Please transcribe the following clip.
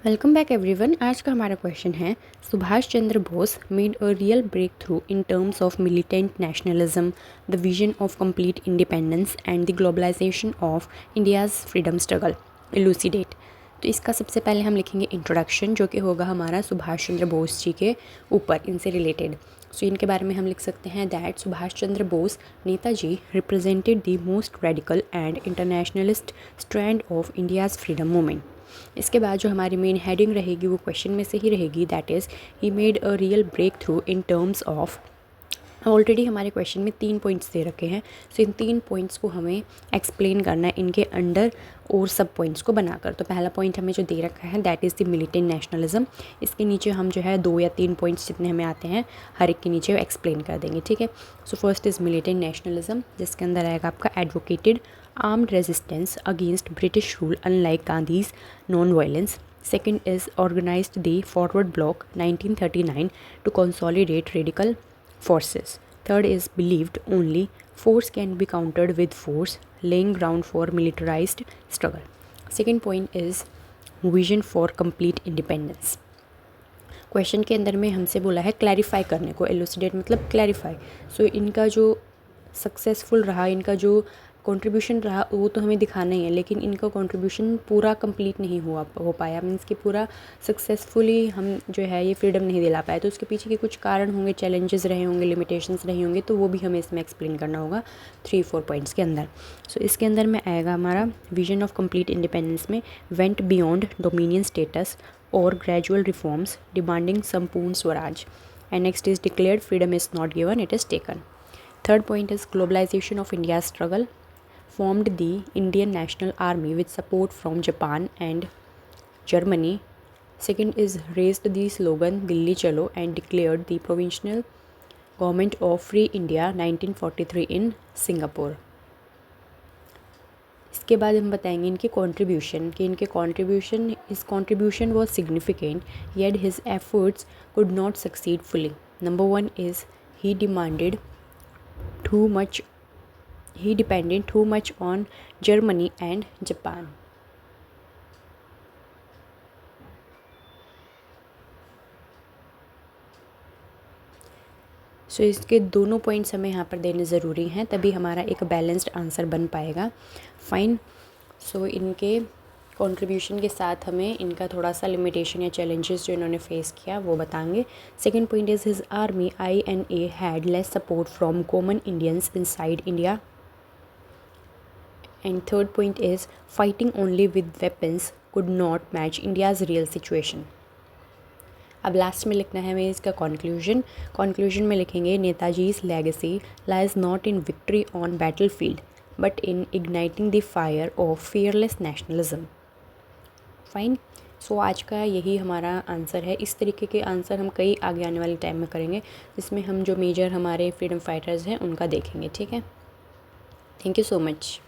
Welcome back everyone. आज का हमारा क्वेश्चन है Subhash Chandra Bose made a real breakthrough in terms of militant nationalism, the vision of complete independence and the globalisation of India's freedom struggle, elucidate. तो इसका सबसे पहले हम लिखेंगे इंट्रोडक्शन, जो कि होगा हमारा सुभाष चंद्र बोस जी के ऊपर, इनसे रिलेटेड। सो इनके बारे में हम लिख सकते हैं that Subhash Chandra Bose Netaji represented the most radical and internationalist strand of India's freedom movement. इसके बाद जो हमारी मेन हेडिंग रहेगी वो क्वेश्चन में से ही रहेगी, that is he made a real breakthrough in terms of. Already हमारे क्वेश्चन में 3 पॉइंट्स दे रखे हैं, सो इन 3 पॉइंट्स को हमें एक्सप्लेन करना है इनके अंडर और सब पॉइंट्स को बनाकर। तो पहला पॉइंट हमें जो दे रखा है that is the militant nationalism. इसके नीचे हम जो है 2 या 3 पॉइंट्स जितने हमें आते हैं हर एक के नीचे एक्सप्लेन कर देंगे, ठीक है। So first is militant nationalism, जिसके अंदर आएगा आपका advocated armed resistance against British rule unlike Gandhi's non-violence. Second is organized the Forward Bloc 1939 to consolidate radical forces. Third is believed only force can be countered with force, laying ground for militarized struggle. Second point is vision for complete independence. Question के अंदर में हमसे बोला है clarify करने को, elucidate मतलब clarify. सो इनका जो सक्सेसफुल रहा, इनका जो कंट्रीब्यूशन रहा वो तो हमें दिखाना ही है, लेकिन इनका कंट्रीब्यूशन पूरा कंप्लीट नहीं हो पाया, मीन्स कि पूरा सक्सेसफुली हम जो है ये फ्रीडम नहीं दिला पाए। तो उसके पीछे के कुछ कारण होंगे, चैलेंजेस रहे होंगे, लिमिटेशंस रहे होंगे, तो वो भी हमें इसमें एक्सप्लेन करना होगा 3-4 पॉइंट्स के अंदर। सो इसके अंदर में आएगा हमारा विजन ऑफ कंप्लीट इंडिपेंडेंस में वेंट बियॉन्ड डोमिनियन स्टेटस और gradual reforms demanding Sampurna Swaraj. And next is declared freedom is not given, it is taken. Third point is globalization of India struggle, formed the Indian National Army with support from Japan and Germany. Second is raised the slogan Dilli Chalo and declared the provisional government of Free India 1943 in Singapore. इसके बाद हम बताएंगे इनके contribution कि इनके contribution इस contribution was significant yet his efforts could not succeed fully. Number 1 is he depended too much on Germany and Japan. सो इसके दोनों पॉइंट्स हमें यहाँ पर देने ज़रूरी हैं, तभी हमारा एक बैलेंस्ड आंसर बन पाएगा। फाइन। सो इनके कंट्रीब्यूशन के साथ हमें इनका थोड़ा सा लिमिटेशन या चैलेंजेस जो इन्होंने फेस किया वो बताएंगे। Second point is his army INA had less support from common Indians inside India. And third point is fighting only with weapons could not match India's real situation. अब last में लिखना है हमें इसका कंक्लूजन में लिखेंगे नेताजी's legacy lies not in victory on battlefield but in igniting the fire of fearless nationalism. Fine. So आज का यही हमारा आंसर है। इस तरीके के आंसर हम कई आगे आने वाले टाइम में करेंगे, जिसमें हम जो मेजर हमारे फ्रीडम फाइटर्स हैं उनका देखेंगे, ठीक है। Thank you so much.